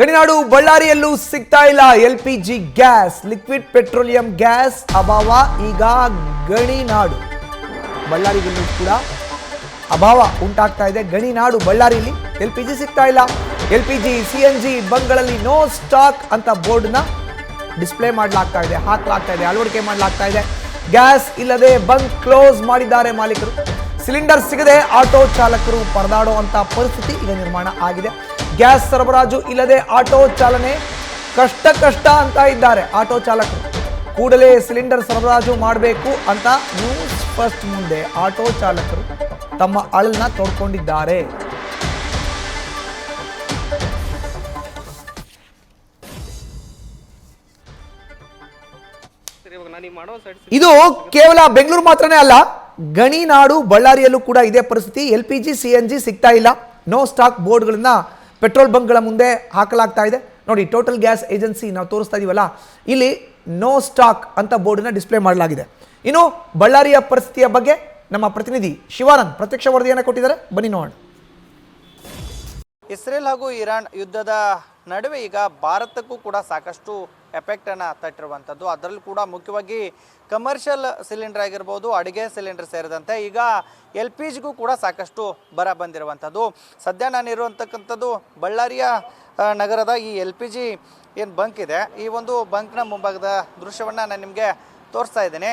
ಗಣಿನಾಡು ಬಳ್ಳಾರಿಯಲ್ಲೂ ಸಿಗ್ತಾ ಇಲ್ಲ LPG gas, liquid petroleum gas ಅಭಾವ. ಈಗ ಗಣಿನಾಡು ಬಳ್ಳಾರಿಯಲ್ಲೂ ಕೂಡ ಅಭಾವ ಉಂಟಾಗ್ತಾ ಇದೆ. ಗಣಿನಾಡು ಬಳ್ಳಾರಿಯಲ್ಲಿ ಎಲ್ಪಿಜಿ ಸಿಗ್ತಾ ಇಲ್ಲ. ಎಲ್ಪಿಜಿ ಸಿಎನ್ಜಿ ಬಂಕ್ಗಳಲ್ಲಿ ನೋ ಸ್ಟಾಕ್ ಅಂತ ಬೋರ್ಡ್ನ ಡಿಸ್ಪ್ಲೇ ಮಾಡಲಾಗ್ತಾ ಇದೆ, ಹಾಕಲಾಗ್ತಾ ಇದೆ, ಅಳವಡಿಕೆ ಮಾಡಲಾಗ್ತಾ ಇದೆ. ಗ್ಯಾಸ್ ಇಲ್ಲದೆ ಬಂಕ್ ಕ್ಲೋಸ್ ಮಾಡಿದ್ದಾರೆ ಮಾಲೀಕರು. ಸಿಲಿಂಡರ್ ಸಿಗದೆ ಆಟೋ ಚಾಲಕರು ಪರದಾಡುವಂತ ಪರಿಸ್ಥಿತಿ ಈಗ ನಿರ್ಮಾಣ ಆಗಿದೆ. ಗ್ಯಾಸ್ ಸರಬರಾಜು ಇಲ್ಲದೆ ಆಟೋ ಚಾಲನೆ ಕಷ್ಟ ಅಂತ ಇದ್ದಾರೆ ಆಟೋ ಚಾಲಕರು. ಕೂಡಲೇ ಸಿಲಿಂಡರ್ ಸರಬರಾಜು ಮಾಡಬೇಕು ಅಂತ ನ್ಯೂಸ್ ಫಸ್ಟ್ ಮುಂದೆ ಆಟೋ ಚಾಲಕರು ತಮ್ಮ ಅಳಲನ್ನ ತೋಡ್ಕೊಂಡಿದ್ದಾರೆ. ಇದು ಕೇವಲ ಬೆಂಗಳೂರು ಮಾತ್ರನೇ ಅಲ್ಲ, ಗಣಿನಾಡು ಬಳ್ಳಾರಿಯಲ್ಲೂ ಕೂಡ ಇದೇ ಪರಿಸ್ಥಿತಿ. ಎಲ್ಪಿಜಿ ಸಿಎನ್ಜಿ ಸಿಗ್ತಾ ಇಲ್ಲ. ನೋ ಸ್ಟಾಕ್ ಬೋರ್ಡ್ಗಳನ್ನ ಪೆಟ್ರೋಲ್ ಬಂಕ್ಗಳ ಮುಂದೆ ಹಾಕಲಾಗ್ತಾ ಇದೆ. ನೋಡಿ, ಟೋಟಲ್ ಗ್ಯಾಸ್ ಏಜೆನ್ಸಿ ನಾವು ತೋರಿಸ್ತಾ ಇದೀವಲ್ಲ, ಇಲ್ಲಿ ನೋ ಸ್ಟಾಕ್ ಅಂತ ಬೋರ್ಡನ್ನ ಡಿಸ್ಪ್ಲೇ ಮಾಡಲಾಗಿದೆ. ಇನ್ನು ಬಳ್ಳಾರಿಯ ಪರಿಸ್ಥಿತಿಯ ಬಗ್ಗೆ ನಮ್ಮ ಪ್ರತಿನಿಧಿ ಶಿವಾನಂದ್ ಪ್ರತ್ಯಕ್ಷ ವರದಿಯನ್ನು ಕೊಟ್ಟಿದ್ದಾರೆ, ಬನ್ನಿ ನೋಡೋಣ. ಇಸ್ರೇಲ್ ಹಾಗೂ ಇರಾನ್ ಯುದ್ಧದ ನಡುವೆ ಈಗ ಭಾರತಕ್ಕೂ ಕೂಡ ಸಾಕಷ್ಟು ಎಫೆಕ್ಟನ್ನು ತಟ್ಟಿರುವಂಥದ್ದು. ಅದರಲ್ಲೂ ಕೂಡ ಮುಖ್ಯವಾಗಿ ಕಮರ್ಷಿಯಲ್ ಸಿಲಿಂಡರ್ ಆಗಿರ್ಬೋದು, ಅಡುಗೆ ಸಿಲಿಂಡರ್ ಸೇರಿದಂತೆ ಈಗ ಎಲ್ ಪಿ ಜಿಗೂ ಕೂಡ ಸಾಕಷ್ಟು ಬರ ಬಂದಿರುವಂಥದ್ದು. ಸದ್ಯ ನಾನಿರುವಂತಕ್ಕಂಥದ್ದು ಬಳ್ಳಾರಿಯ ನಗರದ ಈ ಎಲ್ ಪಿ ಜಿ ಏನು ಬಂಕ್ ಇದೆ, ಈ ಒಂದು ಬಂಕ್ನ ಮುಂಭಾಗದ ದೃಶ್ಯವನ್ನು ನಾನು ನಿಮಗೆ ತೋರಿಸ್ತಾ ಇದ್ದೇನೆ.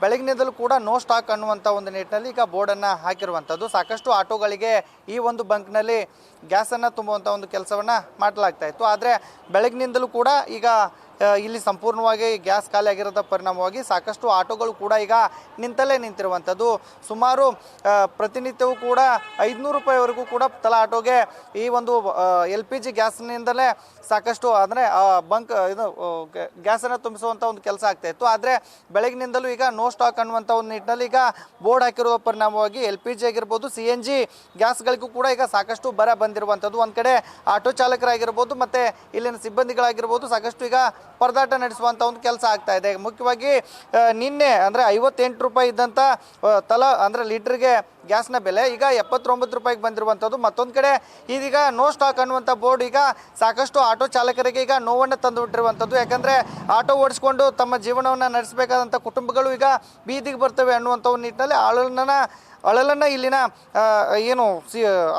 ಬೆಳಗಿನಿಂದಲೂ ಕೂಡ ನೋ ಸ್ಟಾಕ್ ಅನ್ನುವಂಥ ಒಂದು ನಿಟ್ಟಿನಲ್ಲಿ ಈಗ ಬೋರ್ಡನ್ನು ಹಾಕಿರುವಂಥದ್ದು. ಸಾಕಷ್ಟು ಆಟೋಗಳಿಗೆ ಈ ಒಂದು ಬಂಕ್ನಲ್ಲಿ ಗ್ಯಾಸನ್ನು ತುಂಬುವಂಥ ಒಂದು ಕೆಲಸವನ್ನು ಮಾಡಲಾಗ್ತಾ ಇತ್ತು. ಆದರೆ ಬೆಳಗಿನಿಂದಲೂ ಕೂಡ ಈಗ ಇಲ್ಲಿ ಸಂಪೂರ್ಣವಾಗಿ ಗ್ಯಾಸ್ ಖಾಲಿ ಆಗಿರೋದ ಪರಿಣಾಮವಾಗಿ ಸಾಕಷ್ಟು ಆಟೋಗಳು ಕೂಡ ಈಗ ನಿಂತಲ್ಲೇ ನಿಂತಿರುವಂಥದ್ದು. ಸುಮಾರು ಪ್ರತಿನಿತ್ಯವೂ ಕೂಡ 500 ರೂಪಾಯಿವರೆಗೂ ಕೂಡ ತಲಾ ಆಟೋಗೆ ಈ ಒಂದು ಎಲ್ ಪಿ ಜಿ ಗ್ಯಾಸ್ನಿಂದಲೇ ಸಾಕಷ್ಟು ಅಂದರೆ ಬಂಕ್ ಇದು ಗ್ಯಾಸನ್ನು ತುಂಬಿಸುವಂಥ ಒಂದು ಕೆಲಸ ಆಗ್ತಾಯಿತ್ತು. ಆದರೆ ಬೆಳಗಿನಿಂದಲೂ ಈಗ ನೋ ಸ್ಟಾಕ್ ಅನ್ನುವಂಥ ಒಂದು ನಿಟ್ಟಿನಲ್ಲಿ ಈಗ ಬೋರ್ಡ್ ಹಾಕಿರುವ ಪರಿಣಾಮವಾಗಿ ಎಲ್ ಪಿ ಜಿ ಆಗಿರ್ಬೋದು, ಸಿ ಎನ್ ಜಿ ಗ್ಯಾಸ್ಗಳಿಗೂ ಕೂಡ ಈಗ ಸಾಕಷ್ಟು ಬರ ಬಂದಿರುವಂಥದ್ದು. ಒಂದು ಕಡೆ ಆಟೋ ಚಾಲಕರಾಗಿರ್ಬೋದು ಮತ್ತು ಇಲ್ಲಿನ ಸಿಬ್ಬಂದಿಗಳಾಗಿರ್ಬೋದು ಸಾಕಷ್ಟು ಈಗ ಪರದಾಟ ನಡೆಸುವಂಥ ಒಂದು ಕೆಲಸ ಆಗ್ತಾ ಇದೆ. ಮುಖ್ಯವಾಗಿ ನಿನ್ನೆ ಅಂದರೆ 58 ರೂಪಾಯಿ ಇದ್ದಂಥ ತಲಾ ಅಂದರೆ ಲೀಟ್ರಿಗೆ ಗ್ಯಾಸ್ನ ಬೆಲೆ ಈಗ 79 ರೂಪಾಯಿಗೆ ಬಂದಿರುವಂಥದ್ದು. ಮತ್ತೊಂದು ಕಡೆ ಇದೀಗ ನೋ ಸ್ಟಾಕ್ ಅನ್ನುವಂಥ ಬೋರ್ಡ್ ಈಗ ಸಾಕಷ್ಟು ಆಟೋ ಚಾಲಕರಿಗೆ ಈಗ ನೋವನ್ನು ತಂದುಬಿಟ್ಟಿರುವಂಥದ್ದು. ಯಾಕಂದರೆ ಆಟೋ ಓಡಿಸ್ಕೊಂಡು ತಮ್ಮ ಜೀವನವನ್ನು ನಡೆಸಬೇಕಾದಂಥ ಕುಟುಂಬಗಳು ಈಗ ಬೀದಿಗೆ ಬರ್ತವೆ ಅನ್ನುವಂಥ ಒಂದು ನಿಟ್ಟಿನಲ್ಲಿ ಅಳಲನ್ನು ಇಲ್ಲಿನ ಏನು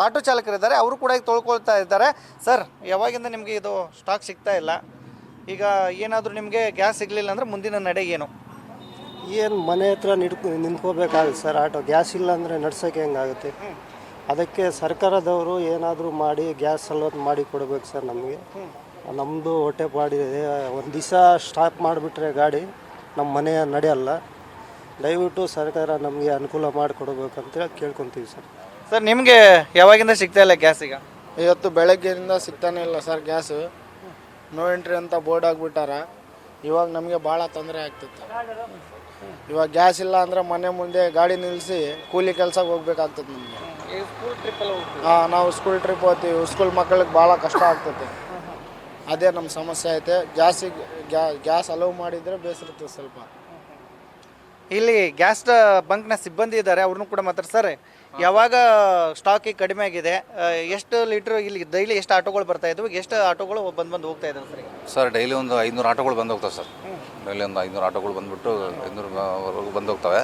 ಆಟೋ ಚಾಲಕರಿದ್ದಾರೆ ಅವರು ಕೂಡ ಈಗ ತೊಳ್ಕೊಳ್ತಾ ಇದ್ದಾರೆ. ಸರ್, ಯಾವಾಗಿಂದ ನಿಮಗೆ ಇದು ಸ್ಟಾಕ್ ಸಿಗ್ತಾ ಇಲ್ಲ? ಈಗ ಏನಾದರೂ ನಿಮಗೆ ಗ್ಯಾಸ್ ಸಿಗಲಿಲ್ಲ ಅಂದರೆ ಮುಂದಿನ ನಡೆ ಏನು? ಮನೆ ಹತ್ರ ನಿಂತ್ಕೋಬೇಕಾಗುತ್ತೆ ಸರ್. ಆಟೋ ಗ್ಯಾಸ್ ಇಲ್ಲ ಅಂದರೆ ನಡ್ಸೋಕ್ಕೆ ಹೆಂಗಾಗುತ್ತೆ? ಅದಕ್ಕೆ ಸರ್ಕಾರದವರು ಏನಾದರೂ ಮಾಡಿ ಗ್ಯಾಸ್ ಸಲವತ್ತು ಮಾಡಿ ಕೊಡಬೇಕು ಸರ್. ನಮ್ಮದು ಹೊಟ್ಟೆ ಪಾಡಿದೆ. ಒಂದು ದಿವಸ ಸ್ಟಾಪ್ ಮಾಡಿಬಿಟ್ರೆ ಗಾಡಿ ನಮ್ಮ ಮನೆ ನಡೆಯಲ್ಲ. ದಯವಿಟ್ಟು ಸರ್ಕಾರ ನಮಗೆ ಅನುಕೂಲ ಮಾಡಿಕೊಡ್ಬೇಕಂತ ಕೇಳ್ಕೊತೀವಿ ಸರ್. ಸರ್, ನಿಮಗೆ ಯಾವಾಗಿಂದ ಸಿಗ್ತಾ ಇಲ್ಲ ಗ್ಯಾಸ್? ಈಗ ಇವತ್ತು ಬೆಳಗ್ಗೆಯಿಂದ ಸಿಗ್ತಾನೆ ಇಲ್ಲ ಸರ್ ಗ್ಯಾಸು. ನೋ ಎಂಟ್ರಿ ಅಂತ ಬೋರ್ಡ್ ಆಗಿಬಿಟ್ಟಾರ. ಇವಾಗ ನಮಗೆ ಭಾಳ ತೊಂದರೆ ಆಗ್ತಿತ್ತು. ಇವಾಗ ಗ್ಯಾಸ್ ಇಲ್ಲ ಅಂದರೆ ಮನೆ ಮುಂದೆ ಗಾಡಿ ನಿಲ್ಲಿಸಿ ಕೂಲಿ ಕೆಲ್ಸಕ್ಕೆ ಹೋಗ್ಬೇಕಾಗ್ತದೆ ನಮಗೆ. ಹಾಂ, ನಾವು ಸ್ಕೂಲ್ ಟ್ರಿಪ್ ಹೋಗ್ತೀವಿ. ಸ್ಕೂಲ್ ಮಕ್ಕಳಿಗೆ ಭಾಳ ಕಷ್ಟ ಆಗ್ತೈತೆ. ಅದೇ ನಮ್ಮ ಸಮಸ್ಯೆ ಐತೆ. ಗ್ಯಾಸ್ ಅಲೋವ್ ಮಾಡಿದರೆ ಬೇಸರುತ್ತೆ ಸ್ವಲ್ಪ. ಇಲ್ಲಿ ಗ್ಯಾಸ್ ಬಂಕ್ನ ಸಿಬ್ಬಂದಿ ಇದ್ದಾರೆ, ಅವ್ರನ್ನೂ ಕೂಡ ಮಾತಾಡ್ತಾರೆ. ಯಾವಾಗ ಸ್ಟಾಕ್ ಕಡಿಮೆ ಆಗಿದೆ, ಎಷ್ಟು ಲೀಟ್ರ್ ಇಲ್ಲಿ ಡೈಲಿ ಎಷ್ಟು ಆಟೋಗಳು ಬರ್ತಾ ಇದ್ವು, ಎಷ್ಟು ಆಟೋಗಳು ಬಂದು ಹೋಗ್ತಾ ಇದ್ದಾವೆ ಸರ್? ಸರ್, ಡೈಲಿ ಒಂದು 500 ಆಟೋಗಳು ಬಂದು ಹೋಗ್ತವೆ ಸರ್. ಡೈಲಿ ಒಂದು 500 ಆಟೋಗಳು ಬಂದುಬಿಟ್ಟು 500ವರೆಗೂ ಬಂದು ಹೋಗ್ತವೆ.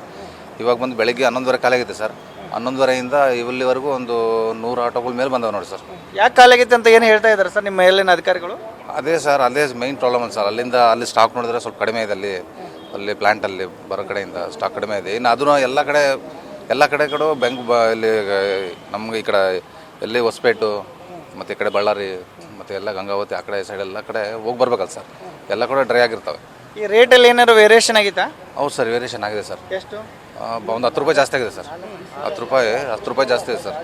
ಇವಾಗ ಬಂದು ಬೆಳಗ್ಗೆ 11:30 ಖಾಲಿಯಾಗಿದೆ ಸರ್. 11:30ಇಂದ ಇಲ್ಲಿವರೆಗೂ ಒಂದು 100 ಆಟೋಗಳ ಮೇಲೆ ಬಂದವೆ ನೋಡಿ ಸರ್. ಯಾಕೆ ಖಾಲಿಯಾಗಿತ್ತು ಅಂತ ಏನು ಹೇಳ್ತಾ ಇದ್ದಾರೆ ಸರ್ ನಿಮ್ಮ ಮೇಲಿನ ಅಧಿಕಾರಿಗಳು? ಅದೇ ಸರ್, ಅದೇ ಮೈನ್ ಪ್ರಾಬ್ಲಮ್ ಅಂತ ಸರ್. ಅಲ್ಲಿ ಸ್ಟಾಕ್ ನೋಡಿದ್ರೆ ಸ್ವಲ್ಪ ಕಡಿಮೆ ಇದೆ. ಅಲ್ಲಿ ಪ್ಲ್ಯಾಂಟಲ್ಲಿ ಬರೋ ಕಡೆಯಿಂದ ಸ್ಟಾಕ್ ಕಡಿಮೆ ಇದೆ. ಇನ್ನು ಅದನ್ನು ಎಲ್ಲ ಕಡೆ ಇಲ್ಲಿ ನಮ್ಗೆ ಈ ಕಡೆ ಎಲ್ಲಿ ಹೊಸಪೇಟು ಮತ್ತು ಈ ಕಡೆ ಬಳ್ಳಾರಿ ಮತ್ತು ಎಲ್ಲ ಗಂಗಾವತಿ ಆ ಕಡೆ ಸೈಡ್ ಎಲ್ಲ ಕಡೆ ಹೋಗಿ ಬರ್ಬೇಕಲ್ಲ ಸರ್. ಎಲ್ಲ ಕಡೆ ಡ್ರೈ ಆಗಿರ್ತವೆ. ಈ ರೇಟಲ್ಲಿ ಏನಾದ್ರು ವೇರಿಯೇಷನ್ ಆಗಿತ್ತಾ? ಹೌದು ಸರ್, ವೇರಿಯೇಷನ್ ಆಗಿದೆ ಸರ್. ಎಷ್ಟು? ಒಂದು 10 ರೂಪಾಯಿ ಜಾಸ್ತಿ ಆಗಿದೆ ಸರ್. 10 ರೂಪಾಯಿ ಜಾಸ್ತಿ ಇದೆ ಸರ್.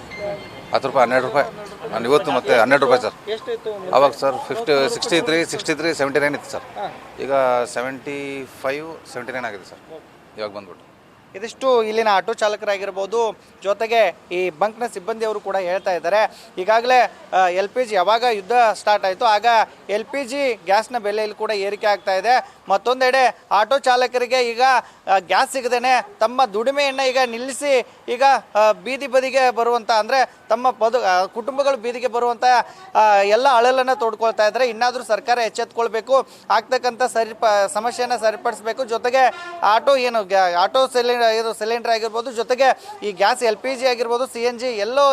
10 ರೂಪಾಯಿ 12 ರೂಪಾಯಿ. ನಾನು ಇವತ್ತು ಮತ್ತೆ 12 ರೂಪಾಯಿ ಸರ್. ಅವಾಗ ಸರ್ 63, 79 ಇತ್ತು ಸರ್. ಈಗ 75, 79 ಆಗಿದೆ ಸರ್ ಇವಾಗ ಬಂದ್ಬಿಟ್ಟು. ಇದಿಷ್ಟು ಇಲ್ಲಿನ ಆಟೋ ಚಾಲಕರಾಗಿರ್ಬೋದು, ಜೊತೆಗೆ ಈ ಬಂಕ್ನ ಸಿಬ್ಬಂದಿಯವರು ಕೂಡ ಹೇಳ್ತಾ ಇದ್ದಾರೆ. ಈಗಾಗಲೇ LPG ಯಾವಾಗ ಯುದ್ಧ ಸ್ಟಾರ್ಟ್ ಆಯಿತು ಆಗ LPG ಗ್ಯಾಸ್ನ ಬೆಲೆಯಲ್ಲಿ ಕೂಡ ಏರಿಕೆ ಆಗ್ತಾ ಇದೆ. ಮತ್ತೊಂದೆಡೆ ಆಟೋ ಚಾಲಕರಿಗೆ ಈಗ ಗ್ಯಾಸ್ ಸಿಗದೇನೆ ತಮ್ಮ ದುಡಿಮೆಯನ್ನು ಈಗ ನಿಲ್ಲಿಸಿ ಈಗ ಬೀದಿ ಬದಿಗೆ ಬರುವಂಥ, ಅಂದರೆ ತಮ್ಮ ಕುಟುಂಬಗಳು ಬೀದಿಗೆ ಬರುವಂಥ ಎಲ್ಲ ಅಳಲನ್ನು ತೋಡ್ಕೊಳ್ತಾ ಇದ್ದಾರೆ. ಇನ್ನಾದರೂ ಸರ್ಕಾರ ಎಚ್ಚೆತ್ಕೊಳ್ಬೇಕು, ಆಗ್ತಕ್ಕಂಥ ಸಮಸ್ಯೆಯನ್ನು ಸರಿಪಡಿಸಬೇಕು. ಜೊತೆಗೆ ಆಟೋ ಸಿಲಿಂಡರ್ ಆಗಿರ್ಬೋದು, ಜೊತೆಗೆ ಈ ಗ್ಯಾಸ್ LPG ಆಗಿರ್ಬೋದು, CNG ಎಲ್ಲೋ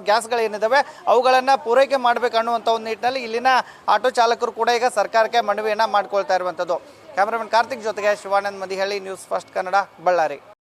ಗ್ಯಾಸ್ಗಳೇನಿದ್ದಾವೆ ಅವುಗಳನ್ನು ಪೂರೈಕೆ ಮಾಡಬೇಕು ಅನ್ನುವಂಥ ಒಂದು ನಿಟ್ಟಿನಲ್ಲಿ ಇಲ್ಲಿನ ಆಟೋ ಚಾಲಕರು ಕೂಡ ಈಗ ಸರ್ಕಾರಕ್ಕೆ ಮನವಿಯನ್ನು ಮಾಡ್ಕೊಳ್ತಾ ಇರುವಂಥದ್ದು. ಕ್ಯಾಮ್ರಾಮನ್ ಕಾರ್ತಿಕ್ ಜೊತೆಗೆ ಶಿವಾನಂದ್ ಮದಿಹಳ್ಳಿ, ನ್ಯೂಸ್ ಫಸ್ಟ್ ಕನ್ನಡ, ಬಳ್ಳಾರಿ.